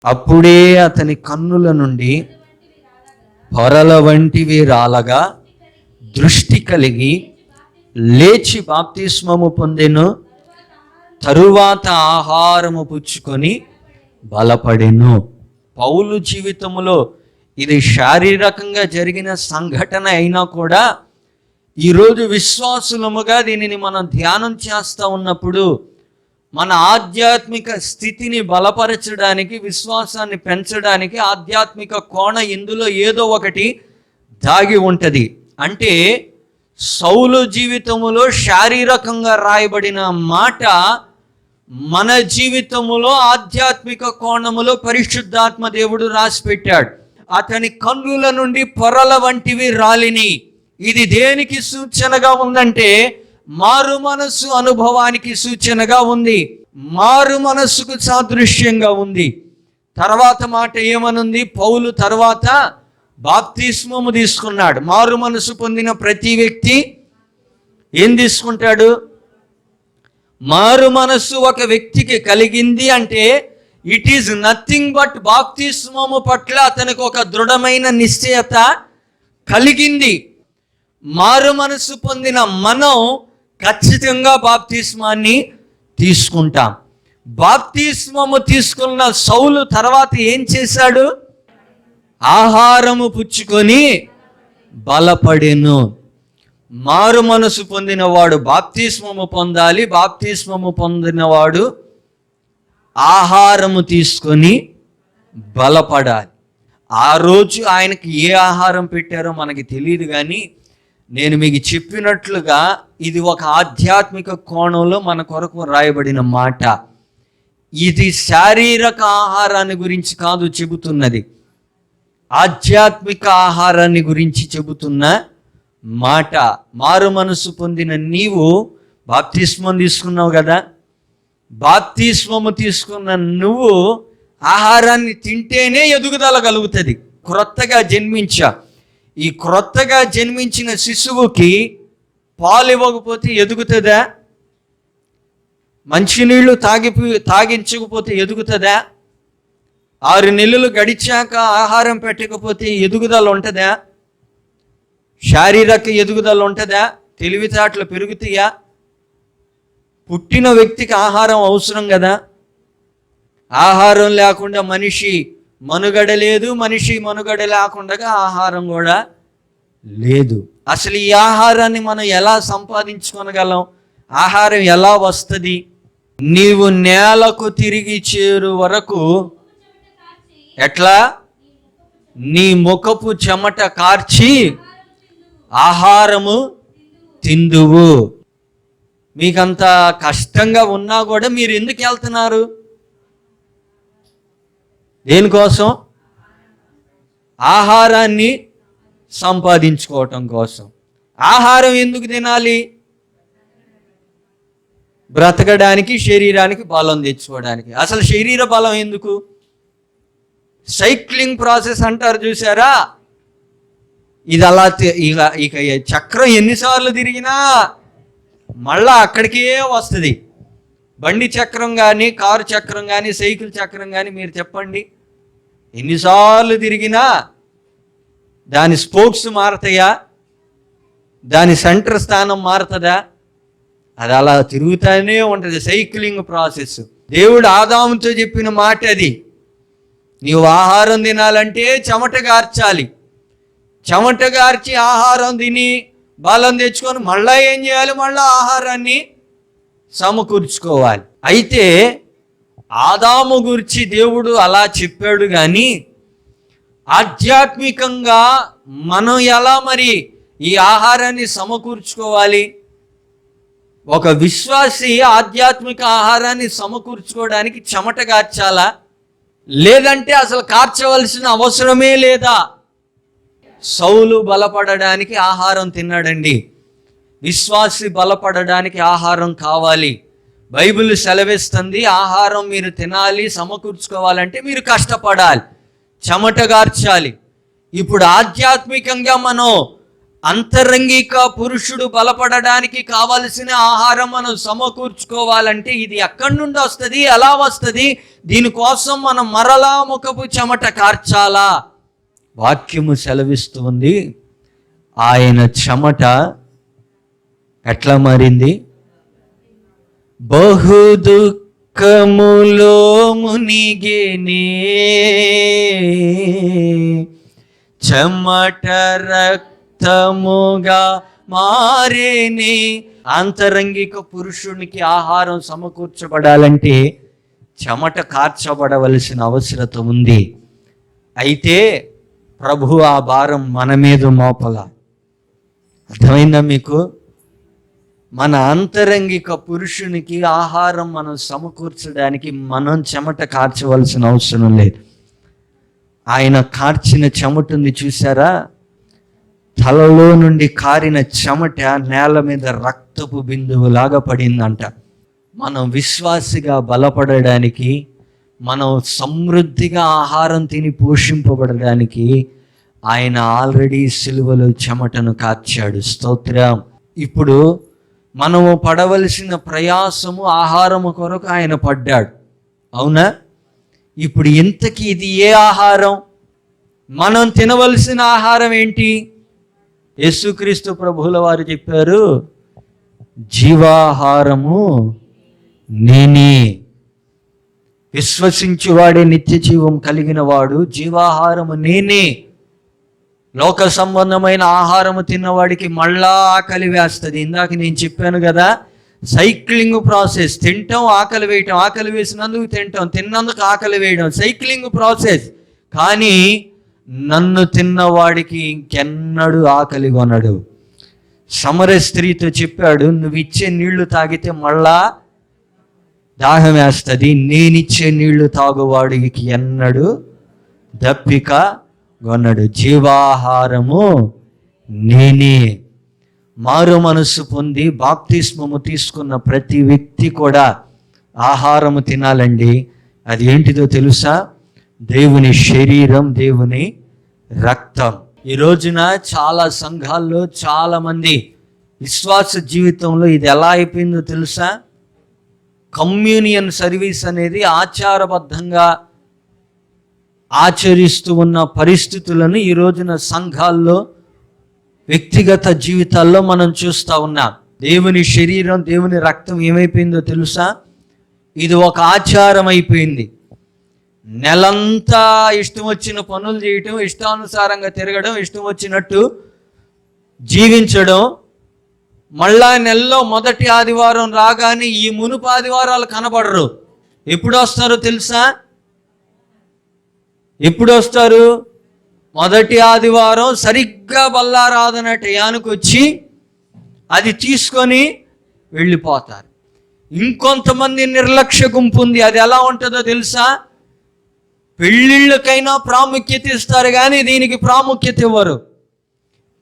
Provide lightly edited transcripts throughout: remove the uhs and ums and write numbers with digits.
అప్పుడే అతని కన్నుల నుండి పొరల వంటివి రాలగా దృష్టి కలిగి లేచి బాప్తిస్మము పొందెను. తరువాత ఆహారము పుచ్చుకొని బలపడెను. పౌలు జీవితంలో ఇది శారీరకంగా జరిగిన సంఘటన అయినా కూడా ఈరోజు విశ్వాసులముగా దీనిని మనం ధ్యానం చేస్తూ ఉన్నప్పుడు మన ఆధ్యాత్మిక స్థితిని బలపరచడానికి, విశ్వాసాన్ని పెంచడానికి ఆధ్యాత్మిక కోణ ఇందులో ఏదో ఒకటి దాగి ఉంటుంది. అంటే సౌలు జీవితములో శారీరకంగా రాయబడిన మాట మన జీవితములో ఆధ్యాత్మిక కోణములో పరిశుద్ధాత్మ దేవుడు రాసి పెట్టాడు. అతని కన్నుల నుండి పొరల వంటివి రాలిని. ఇది దేనికి సూచనగా ఉందంటే మారు మనస్సు అనుభవానికి సూచనగా ఉంది, మారు మనస్సుకు సాదృశ్యంగా ఉంది. తర్వాత మాట ఏమనుంది? పౌలు తర్వాత బాప్తిస్మము తీసుకున్నాడు. మారు మనసు పొందిన ప్రతి వ్యక్తి ఏం తీసుకుంటాడు? మారు మనస్సు ఒక వ్యక్తికి కలిగింది అంటే ఇట్ ఈజ్ నథింగ్ బట్ బాప్తిస్మము పట్ల అతనికి ఒక దృఢమైన నిశ్చయత కలిగింది. మారు మనస్సు పొందిన మనం ఖచ్చితంగా బాప్తిస్మాన్ని తీసుకుంటాం. బాప్తిస్మము తీసుకున్న సౌలు తర్వాత ఏం చేశాడు? ఆహారము పుచ్చుకొని బలపడెను. మారు మనసు పొందినవాడు బాప్తిస్మము పొందాలి. బాప్తిస్మము పొందినవాడు ఆహారము తీసుకొని బలపడాలి. ఆ రోజు ఆయనకి ఏ ఆహారం పెట్టారో మనకి తెలియదు, కానీ నేను మీకు చెప్పినట్లుగా ఇది ఒక ఆధ్యాత్మిక కోణంలో మన కొరకు రాయబడిన మాట. ఇది శారీరక ఆహారాన్ని గురించి కాదు చెబుతున్నది, ఆధ్యాత్మిక ఆహారాన్ని గురించి చెబుతున్న మాట. మారు మనసు పొందిన నీవు బాప్తిస్మం తీసుకున్నావు కదా, బాప్తిస్మము తీసుకున్న నువ్వు ఆహారాన్ని తింటేనే ఎదుగుదల కలుగుతుంది. క్రొత్తగా జన్మించా. ఈ క్రొత్తగా జన్మించిన శిశువుకి పాలు ఇవ్వకపోతే ఎదుగుతుందా? మంచినీళ్ళు తాగించకపోతే ఎదుగుతుందా? 6 నెలలు గడిచాక ఆహారం పెట్టకపోతే ఎదుగుదల ఉంటుందా? శారీరక ఎదుగుదల ఉంటుందా? తెలివితేటలు పెరుగుతాయా? పుట్టిన వ్యక్తికి ఆహారం అవసరం కదా. ఆహారం లేకుండా మనిషి మనుగడ లేదు, మనిషి మనుగడ లేకుండా ఆహారం కూడా లేదు. అసలు ఈ ఆహారాన్ని మనం ఎలా సంపాదించుకోగలం? ఆహారం ఎలా వస్తుంది? నీవు నేలకు తిరిగి చేరు వరకు ఎట్లా? నీ ముఖపు చెమట కార్చి ఆహారము తిందువు. మీకంత కష్టంగా ఉన్నా కూడా మీరు ఎందుకు వెళ్తున్నారు? దేనికోసం? ఆహారాన్ని సంపాదించుకోవటం కోసం. ఆహారం ఎందుకు తినాలి? బ్రతకడానికి, శరీరానికి బలం తెచ్చుకోవడానికి. అసలు శరీర బలం ఎందుకు? సైక్లింగ్ ప్రాసెస్ అంటారు చూసారా? ఇది అలా ఇక చక్రం ఎన్నిసార్లు తిరిగినా మళ్ళా అక్కడికే వస్తుంది. బండి చక్రం కానీ, కారు చక్రం కానీ, సైకిల్ చక్రం కానీ మీరు చెప్పండి, ఎన్నిసార్లు తిరిగినా దాని స్పోక్స్ మారతాయా? దాని సెంటర్ స్థానం మారుతుందా? అది అలా తిరుగుతూనే ఉంటుంది. Cycling process. దేవుడు ఆదాముతో చెప్పిన మాట అది. నీవు ఆహారం తినాలంటే చెమట గార్చాలి. చెమట గార్చి ఆహారం తిని బలం తెచ్చుకొని మళ్ళీ ఏం చేయాలి? మళ్ళీ ఆహారాన్ని సమకూర్చుకోవాలి. అయితే ఆదాము గురించి దేవుడు అలా చెప్పాడు, కానీ ఆధ్యాత్మికంగా మనం ఎలా మరి ఈ ఆహారాన్ని సమకూర్చుకోవాలి? ఒక విశ్వాసి ఆధ్యాత్మిక ఆహారాన్ని సమకూర్చుకోవడానికి చెమట కార్చాలా? లేదంటే అసలు కార్చవలసిన అవసరమే లేదా? సౌలు బలపడడానికి ఆహారం తిన్నాడండి. విశ్వాసి బలపడడానికి ఆహారం కావాలి. బైబిల్ సెలవిస్తుంది, ఆహారం మీరు తినాలి, సమకూర్చుకోవాలంటే మీరు కష్టపడాలి, చెమట గార్చాలి. ఇప్పుడు ఆధ్యాత్మికంగా మనం అంతరంగిక పురుషుడు బలపడడానికి కావలసిన ఆహారం మనం సమకూర్చుకోవాలంటే ఇది ఎక్కడి నుండి వస్తుంది, ఎలా వస్తుంది? దీనికోసం మనం మరలా ముఖపు చెమట కార్చాలా? వాక్యము సెలవిస్తుంది, ఆయన చెమట ఎట్లా మారింది? బహు దుఃఖములో మునిగేనే, చెమట రక్తముగా మారేనే. ఆంతరంగిక పురుషునికి ఆహారం సమకూర్చబడాలంటే చెమట కార్చబడవలసిన అవసరత ఉంది. అయితే ప్రభు ఆ భారం మన మీద మోపల. అర్థమైందా మీకు? మన ఆంతరంగిక పురుషునికి ఆహారం మనం సమకూర్చడానికి మనం చెమట కార్చవలసిన అవసరం లేదు. ఆయన కార్చిన చెమట ఉంది చూసారా? తలలో నుండి కారిన చెమట నేల మీద రక్తపు బిందువులాగా పడిందంట. మనం విశ్వాసిగా బలపడడానికి, మనం సమృద్ధిగా ఆహారం తిని పోషింపబడడానికి ఆయన ఆల్రెడీ సిలువలో చెమటను కార్చాడు. స్తోత్రం. ఇప్పుడు మనము పడవలసిన ప్రయాసము ఆహారము కొరకు ఆయన పడ్డాడు, అవునా? ఇప్పుడు ఇంతకీ ఇది ఏ ఆహారం? మనం తినవలసిన ఆహారం ఏంటి? యేసుక్రీస్తు ప్రభువుల వారు చెప్పారు, జీవాహారము నేనే, విశ్వసించువాడే నిత్య జీవం కలిగిన వాడు, జీవాహారము నేనే. లోక సంబంధమైన ఆహారము తిన్నవాడికి మళ్ళా ఆకలి వేస్తుంది. ఇందాక నేను చెప్పాను కదా, సైక్లింగ్ ప్రాసెస్. తింటాం, ఆకలి వేయటం, ఆకలి వేసినందుకు తింటాం, తిన్నందుకు ఆకలి వేయడం, సైక్లింగ్ ప్రాసెస్. కానీ నన్ను తిన్నవాడికి ఇంకెన్నడూ ఆకలి కొనడు. సమర స్త్రీతో చెప్పాడు, నువ్వు ఇచ్చే నీళ్లు తాగితే మళ్ళా దాహం వేస్తుంది, నేనిచ్చే నీళ్లు తాగువాడికి ఎన్నడూ దప్పిక కొనడు. జీవాహారము నేనే. మారు మనస్సు పొంది బాప్తిస్మము తీసుకున్న ప్రతి వ్యక్తి కూడా ఆహారము తినాలండి. అది ఏంటిదో తెలుసా? దేవుని శరీరం, దేవుని రక్తం. ఈ రోజున చాలా సంఘాల్లో చాలా మంది విశ్వాస జీవితంలో ఇది ఎలా అయిపోయిందో తెలుసా? కమ్యూనియన్ సర్వీస్ అనేది ఆచారబద్ధంగా ఆచరిస్తూ ఉన్న పరిస్థితులను ఈ రోజున సంఘాల్లో, వ్యక్తిగత జీవితాల్లో మనం చూస్తూ ఉన్నాం. దేవుని శరీరం, దేవుని రక్తం ఏమైపోయిందో తెలుసా? ఇది ఒక ఆచారం అయిపోయింది. నెలంతా ఇష్టం వచ్చిన పనులు చేయటం, ఇష్టానుసారంగా తిరగడం, ఇష్టం వచ్చినట్టు జీవించడం. మళ్ళా నెలలో మొదటి ఆదివారం రాగానే ఈ మునుపు ఆదివారాలు కనబడరు. ఎప్పుడు వస్తారో తెలుసా? ఎప్పుడు వస్తారు? మొదటి ఆదివారం సరిగ్గా బల్లారాధన టయానికి వచ్చి అది తీసుకొని వెళ్ళిపోతారు. ఇంకొంతమంది నిర్లక్ష్య గుంపు ఉంది. అది ఎలా ఉంటుందో తెలుసా? పెళ్ళిళ్ళకైనా ప్రాముఖ్యత ఇస్తారు కానీ దీనికి ప్రాముఖ్యత ఇవ్వరు.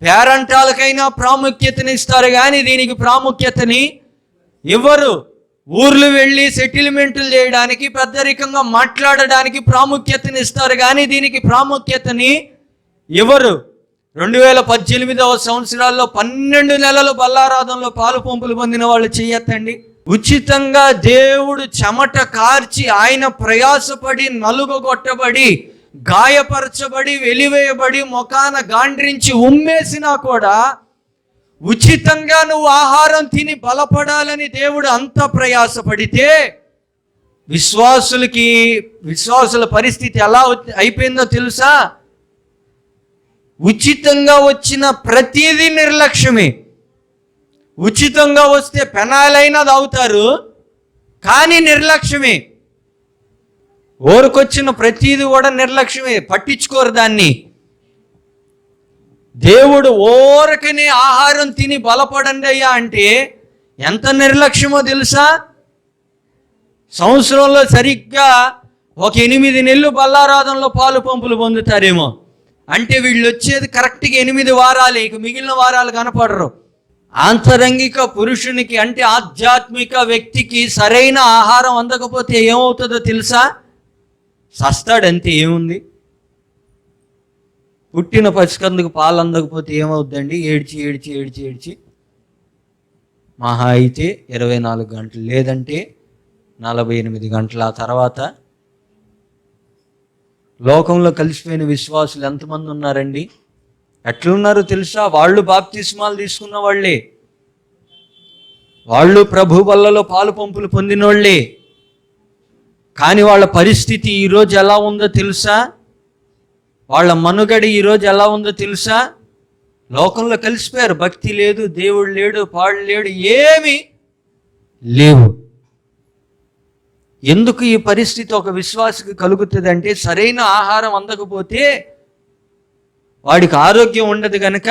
పేరంటాలకైనా ప్రాముఖ్యతని ఇస్తారు కానీ దీనికి ప్రాముఖ్యతని ఇవ్వరు. ఊర్లు వెళ్ళి సెటిల్మెంట్లు చేయడానికి, పెద్దరికంగా మాట్లాడడానికి ప్రాముఖ్యతని ఇస్తారు కానీ దీనికి ప్రాముఖ్యతని ఇవ్వరు. 2018వ సంవత్సరాల్లో 12 నెలలు బల్లారాధనలో పాలు పంపులు పొందిన వాళ్ళు చెయ్యొద్దండి. ఉచితంగా దేవుడు చెమట కార్చి, ఆయన ప్రయాసపడి, నలుగొట్టబడి, గాయపరచబడి, వెలివేయబడి, ముఖాన గాండ్రించి ఉమ్మేసినా కూడా ఉచితంగా నువ్వు ఆహారం తిని బలపడాలని దేవుడు అంత ప్రయాసపడితే విశ్వాసుల పరిస్థితి ఎలా అయిపోయిందో తెలుసా? ఉచితంగా వచ్చిన ప్రతిదీ నిర్లక్ష్యమే. ఉచితంగా వస్తే పెనాలైనా తాగుతారు కానీ నిర్లక్ష్యమే. ఓరుకొచ్చిన ప్రతిదీ కూడా నిర్లక్ష్యమే, పట్టించుకోరు దాన్ని. దేవుడు ఓరకనే ఆహారం తిని బలపడండి అయ్యా అంటే ఎంత నిర్లక్ష్యమో తెలుసా? సంవత్సరంలో సరిగ్గా ఒక 8 నెలలు బల్లారాధనలో పాలు పంపులు పొందుతారేమో. అంటే వీళ్ళు వచ్చేది కరెక్ట్గా 8 వారాలే, ఇక మిగిలిన వారాలు కనపడరు. ఆంతరంగిక పురుషునికి అంటే ఆధ్యాత్మిక వ్యక్తికి సరైన ఆహారం అందకపోతే ఏమవుతుందో తెలుసా? సస్తాడంతే. ఏముంది? పుట్టిన పసికందుకు పాలు అందకపోతే ఏమవుద్దండి? ఏడ్చి ఏడ్చి ఏడ్చి ఏడ్చి మహా అయితే 24 గంటలు, లేదంటే 48 గంటలు. ఆ తర్వాత లోకంలో కలిసిపోయిన విశ్వాసులు ఎంతమంది ఉన్నారండి? ఎట్లున్నారో తెలుసా? వాళ్ళు బాప్తిస్మాలు తీసుకున్న వాళ్ళే, వాళ్ళు ప్రభు వల్లలో పాలు పంపులు పొందిన వాళ్ళే. కానీ వాళ్ళ పరిస్థితి ఈరోజు ఎలా ఉందో తెలుసా? వాళ్ళ మనుగడ ఈరోజు ఎలా ఉందో తెలుసా? లోకంలో కలిసిపోయారు. భక్తి లేదు, దేవుడు లేడు, పాడు లేడు, ఏమీ లేవు. ఎందుకు ఈ పరిస్థితి ఒక విశ్వాసికి కలుగుతుంది అంటే, సరైన ఆహారం అందకపోతే వాడికి ఆరోగ్యం ఉండదు కనుక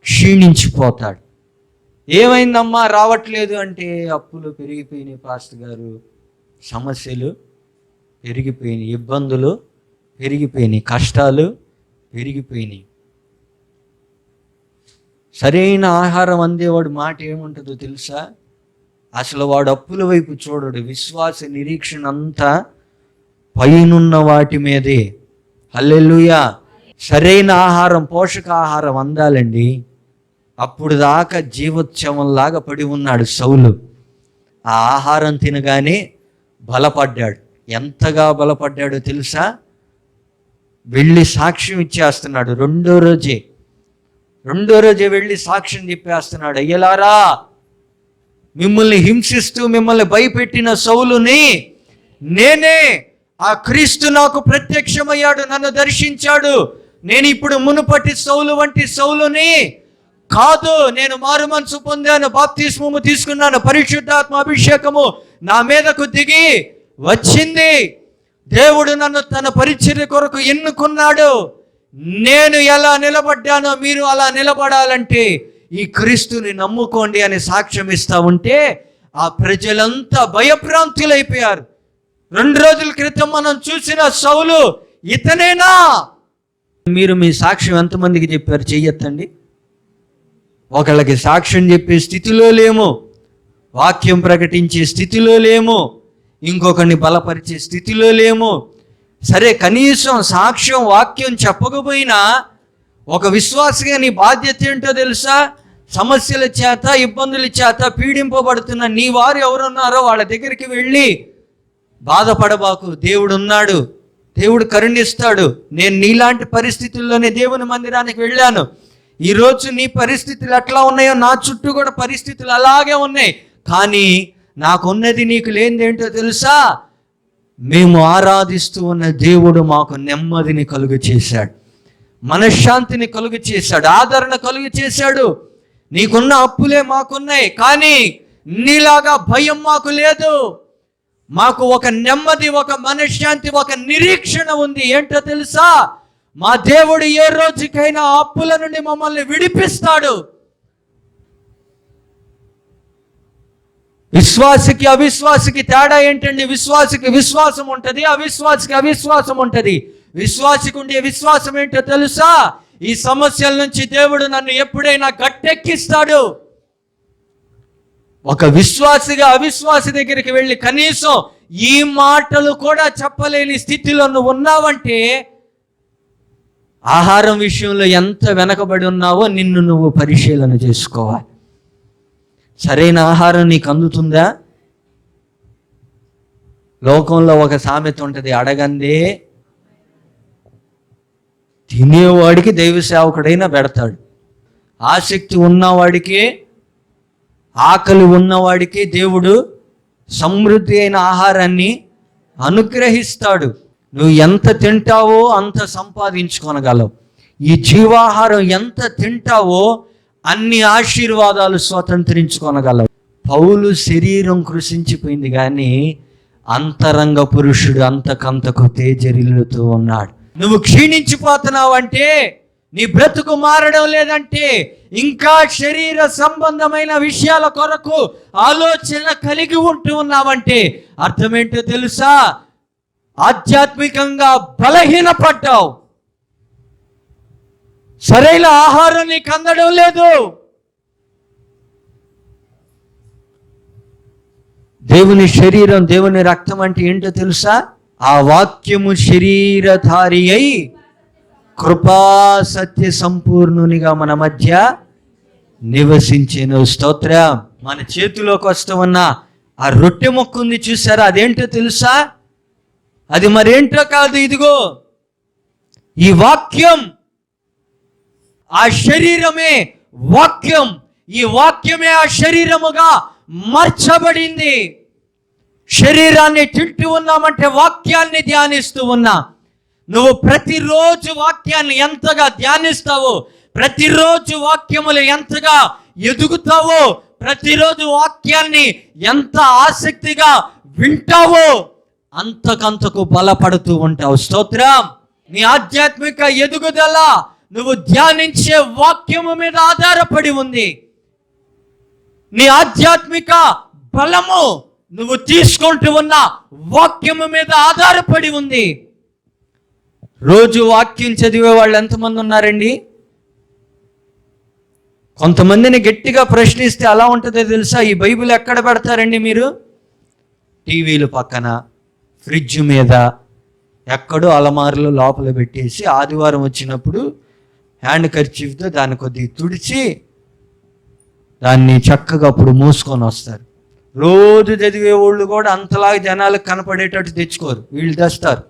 క్షీణించిపోతాడు. ఏమైందమ్మా రావట్లేదు అంటే, అప్పులు పెరిగిపోయినాయి పాస్టర్ గారు, సమస్యలు పెరిగిపోయినాయి, ఇబ్బందులు పెరిగిపోయినాయి, కష్టాలు పెరిగిపోయినాయి. సరైన ఆహారం అందేవాడు మాట ఏముంటుందో తెలుసా? అసలు వాడు అప్పుల వైపు చూడడు. విశ్వాస నిరీక్షణ అంతా పైనున్న వాటి మీదే. హల్లెలూయా. సరైన ఆహారం, పోషకాహారం అందాలండి. అప్పుడు దాకా జీవోత్సవంలాగా పడి ఉన్నాడు సౌలు. ఆ ఆహారం తినగానే బలపడ్డాడు. ఎంతగా బలపడ్డాడో తెలుసా? వెళ్ళి సాక్ష్యం ఇచ్చేస్తున్నాడు. రెండో రోజే వెళ్ళి సాక్ష్యం చెప్పేస్తున్నాడు. అయ్యలారా, మిమ్మల్ని హింసిస్తూ మిమ్మల్ని భయపెట్టిన సౌలుని నేనే, ఆ క్రీస్తు నాకు ప్రత్యక్షమయ్యాడు, నన్ను దర్శించాడు. నేను ఇప్పుడు మునుపటి సౌలు వంటి సౌలుని కాదు. నేను మారు మనసు పొందాను, బాప్తిస్మము తీసుకున్నాను, పరిశుద్ధాత్మ అభిషేకము నా మీదకు దిగి వచ్చింది. దేవుడు నన్ను తన పరిచర్య కొరకు ఎన్నుకున్నాడు. నేను ఎలా నిలబడ్డానో మీరు అలా నిలబడాలంటే ఈ క్రీస్తుని నమ్ముకోండి అని సాక్ష్యం ఇస్తా ఉంటే ఆ ప్రజలంతా భయభ్రాంతులైపోయారు. 2 రోజుల క్రితం మనం చూసిన సౌలు ఇతనేనా? మీరు మీ సాక్ష్యం ఎంతమందికి చెప్పారు? చెయ్యొద్దండి. ఒకళ్ళకి సాక్ష్యం చెప్పే స్థితిలో లేము, వాక్యం ప్రకటించే స్థితిలో లేము, ఇంకొకరిని బలపరిచే స్థితిలో లేము. సరే, కనీసం సాక్ష్యం వాక్యం చెప్పకపోయినా ఒక విశ్వాసగా నీ బాధ్యత ఏంటో తెలుసా? సమస్యల చేత, ఇబ్బందుల చేత పీడింపబడుతున్న నీ వారు ఎవరున్నారో వాళ్ళ దగ్గరికి వెళ్ళి బాధపడబాకు, దేవుడు ఉన్నాడు, దేవుడు కరుణిస్తాడు. నేను నీలాంటి పరిస్థితుల్లోనే దేవుని మందిరానికి వెళ్ళాను. ఈరోజు నీ పరిస్థితులు ఎట్లా ఉన్నాయో నా చుట్టూ కూడా పరిస్థితులు అలాగే ఉన్నాయి. కానీ నాకున్నది నీకు లేనిదేంటో తెలుసా? మేము ఆరాధిస్తూ ఉన్న దేవుడు మాకు నెమ్మదిని కలుగు చేశాడు, మనశ్శాంతిని కలుగు చేశాడు, ఆదరణ కలుగు చేశాడు. నీకున్న అప్పులే మాకున్నాయి, కానీ నీలాగా భయం మాకు లేదు. మాకు ఒక నెమ్మది, ఒక మనశ్శాంతి, ఒక నిరీక్షణ ఉంది. ఏంటో తెలుసా? మా దేవుడు ఏ రోజుకైనా అప్పుల నుండి మమ్మల్ని విడిపిస్తాడు. విశ్వాసికి అవిశ్వాసికి తేడా ఏంటండి? విశ్వాసికి విశ్వాసం ఉంటుంది, అవిశ్వాసికి అవిశ్వాసం ఉంటుంది. విశ్వాసికి ఉండే విశ్వాసం ఏంటో తెలుసా? ఈ సమస్యల నుంచి దేవుడు నన్ను ఎప్పుడైనా గట్టెక్కిస్తాడు. ఒక విశ్వాసిగా అవిశ్వాసి దగ్గరికి వెళ్ళి కనీసం ఈ మాటలు కూడా చెప్పలేని స్థితిలో నువ్వు ఉన్నావంటే ఆహారం విషయంలో ఎంత వెనకబడి ఉన్నావో నిన్ను నువ్వు పరిశీలన చేసుకోవాలి. సరైన ఆహారం నీకు అందుతుందా? లోకంలో ఒక సామెత ఉంటుంది, అడగందే తినేవాడికి దైవ సేవకుడైనా పెడతాడు. ఆసక్తి ఉన్నవాడికి, ఆకలి ఉన్నవాడికి దేవుడు సమృద్ధి అయిన ఆహారాన్ని అనుగ్రహిస్తాడు. నువ్వు ఎంత తింటావో అంత సంపాదించుకొనగలవు. ఈ జీవాహారం ఎంత తింటావో అన్ని ఆశీర్వాదాలు స్వతంత్రించుకొనగలవు. పౌలు శరీరం కృషించిపోయింది, కానీ అంతరంగ పురుషుడు అంతకంతకు తేజరిల్లుతూ ఉన్నాడు. నువ్వు క్షీణించిపోతున్నావంటే, నీ బ్రతుకు మారడం లేదంటే, ఇంకా శరీర సంబంధమైన విషయాల కొరకు ఆలోచన కలిగి ఉంటూ ఉన్నావంటే అర్థమేంటో తెలుసా? ఆధ్యాత్మికంగా బలహీనపడ్డావు. సరైన ఆహారం నీకు అందడం లేదు. దేవుని శరీరం, దేవుని రక్తం అంటే ఏంటో తెలుసా? ఆ వాక్యము శరీరధారి అయి కృపా సత్య సంపూర్ణునిగా మన మధ్య నివసించెను. స్తోత్రం. మన చేతిలోకి వస్తూ ఉన్న ఆ రొట్టె మొక్క ఉంది చూసారా, అదేంటో తెలుసా? అది మరేంటో కాదు, ఇదిగో ఈ వాక్యం. ఆ శరీరమే వాక్యం. ఈ వాక్యమే ఆ శరీరముగా మార్చబడింది. శరీరాన్ని తింటూ ఉన్నామంటే వాక్యాన్ని ధ్యానిస్తూ ఉన్నా. నువ్వు ప్రతిరోజు వాక్యాన్ని ఎంతగా ధ్యానిస్తావో, ప్రతిరోజు వాక్యములు ఎంతగా ఎదుగుతావో, ప్రతిరోజు వాక్యాన్ని ఎంత ఆసక్తిగా వింటావో అంతకంతకు బలపడుతూ ఉంటావు. స్తోత్రం. నీ ఆధ్యాత్మిక ఎదుగుదల నువ్వు ధ్యానించే వాక్యము మీద ఆధారపడి ఉంది. నీ ఆధ్యాత్మిక బలము నువ్వు తీసుకుంటూ ఉన్న వాక్యము మీద ఆధారపడి ఉంది. రోజు వాక్యం చదివే వాళ్ళు ఎంతమంది ఉన్నారండి? కొంతమందిని గట్టిగా ప్రశ్నిస్తే అలా ఉంటుందో తెలుసా? ఈ బైబిల్ ఎక్కడ పెడతారండి మీరు? టీవీలు పక్కన, ఫ్రిడ్జ్ మీద, ఎక్కడో అలమారులో లోపల పెట్టేసి ఆదివారం వచ్చినప్పుడు హ్యాండ్ కర్చీఫ్తో దాన్ని కొద్దిగా తుడిచి దాన్ని చక్కగా అప్పుడు మూసుకొని వస్తారు. రోజు చదివే వాళ్ళు కూడా అంతలాగా జనాలకు కనపడేటట్టు తెచ్చుకోరు, వీళ్ళు తెస్తారు.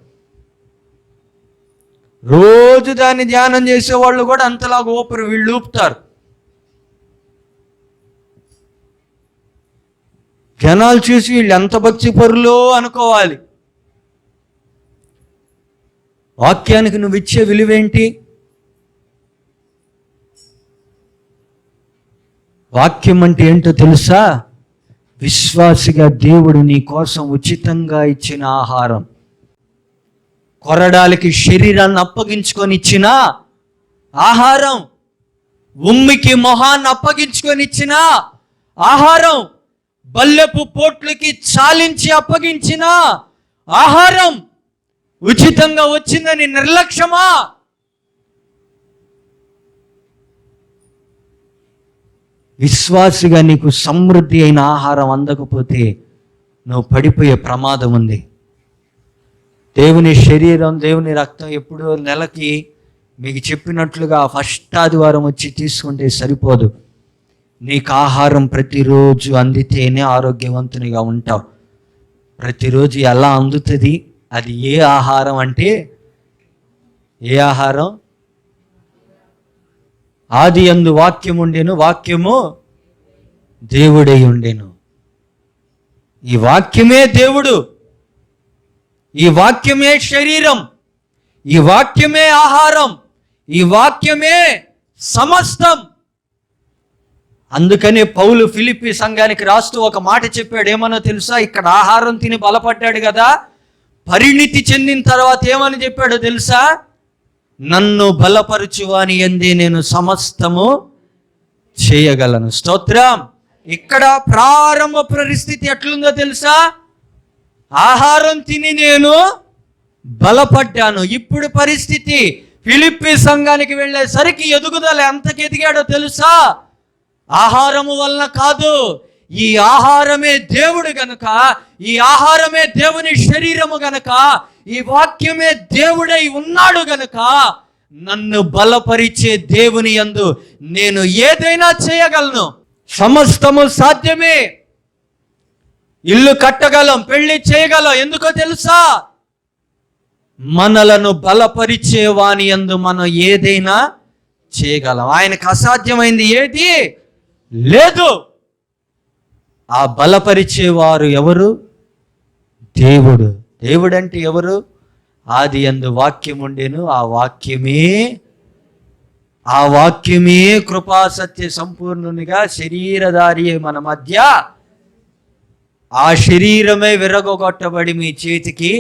రోజు దాన్ని ధ్యానం చేసేవాళ్ళు కూడా అంతలాగా ఊపరు, వీళ్ళు ఊపుతారు. జనాలు చూసి వీళ్ళు ఎంత భక్తి పరులో అనుకోవాలి. వాక్యానికి నువ్వు ఇచ్చే విలువేంటి? వాక్యం అంటే ఏంటో తెలుసా? విశ్వాసిగా దేవుడు నీ కోసం ఉచితంగా ఇచ్చిన ఆహారం. కొరడాలకి శరీరాన్ని అప్పగించుకొని ఇచ్చిన ఆహారం, ఉమ్మికి మొహాన్ని అప్పగించుకొని ఇచ్చిన ఆహారం, బల్లెపు పోట్లకి చాలించి అప్పగించిన ఆహారం ఉచితంగా వచ్చిందని నిర్లక్ష్యమా? విశ్వాసిగా నీకు సమృద్ధి అయిన ఆహారం అందకపోతే నువ్వు పడిపోయే ప్రమాదం ఉంది. దేవుని శరీరం, దేవుని రక్తం ఎప్పుడో నెలకి మీకు చెప్పినట్లుగా ఫస్ట్ ఆదివారం వచ్చి తీసుకుంటే సరిపోదు. నీకు ఆహారం ప్రతిరోజు అందితేనే ఆరోగ్యవంతునిగా ఉంటావు. ప్రతిరోజు ఎలా అందుతుంది? అది ఏ ఆహారం అంటే, ఏ ఆహారం? ఆది యందు వాక్యం ఉండెను, వాక్యము దేవుడై ఉండెను. ఈ వాక్యమే దేవుడు, ఈ వాక్యమే శరీరం, ఈ వాక్యమే ఆహారం, ఈ వాక్యమే సమస్తం. అందుకనే పౌలు ఫిలిప్పీ సంఘానికి రాస్తూ ఒక మాట చెప్పాడు. ఏమన్నా తెలుసా? ఇక్కడ ఆహారం తిని బలపడ్డాడు కదా, పరిణితి చెందిన తర్వాత ఏమని చెప్పాడో తెలుసా? నన్ను బలపరచువాని యందే నేను సమస్తము చేయగలను. స్తోత్రం. ఇక్కడ ప్రారంభ పరిస్థితి ఎట్లుందో తెలుసా? ఆహారం తిని నేను బలపడ్డాను. ఇప్పుడు పరిస్థితి, ఫిలిప్పీ సంఘానికి వెళ్ళేసరికి ఎదుగుదల ఎంతకు ఎదిగాడో తెలుసా? ఆహారము వలన కాదు, ఈ ఆహారమే దేవుడు గనుక, ఈ ఆహారమే దేవుని శరీరము గనుక, ఈ వాక్యమే దేవుడై ఉన్నాడు గనుక నన్ను బలపరిచే దేవుని యందు నేను ఏదైనా చేయగలను. సమస్తము సాధ్యమే. ఇల్లు కట్టగలం, పెళ్లి చేయగలం. ఎందుకో తెలుసా? మనలను బలపరిచే వాని యందు మనం ఏదైనా చేయగలం. ఆయనకు అసాధ్యమైంది ఏది లేదు. ఆ బలపరిచేవారు ఎవరు? దేవుడు. దేవుడు అంటే ఎవరు? ఆది యందు వాక్యం ఉండెను, ఆ వాక్యమే కృపా సత్య సంపూర్ణునిగా శరీరధారి మన మధ్య, ఆ శరీరమే విరగొట్టబడి మీ చేతికి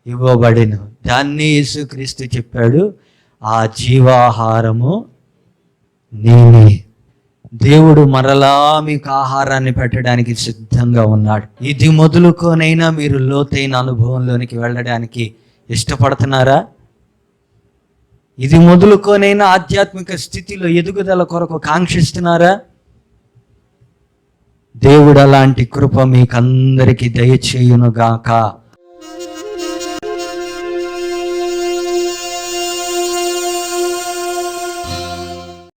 ఇవ్వబడిను. దాన్ని యేసుక్రీస్తు చెప్పాడు, ఆ జీవాహారము నేనే. దేవుడు మరలా మీకు ఆహారాన్ని పెట్టడానికి సిద్ధంగా ఉన్నాడు. ఇది మొదలుకొనైనా మీరు లోతైన అనుభవంలోనికి వెళ్ళడానికి ఇష్టపడుతున్నారా? ఇది మొదలుకొనైనా ఆధ్యాత్మిక స్థితిలో ఎదుగుదల కొరకు కాంక్షిస్తున్నారా? దేవుడు అలాంటి కృప మీకందరికీ దయచేయునుగాక.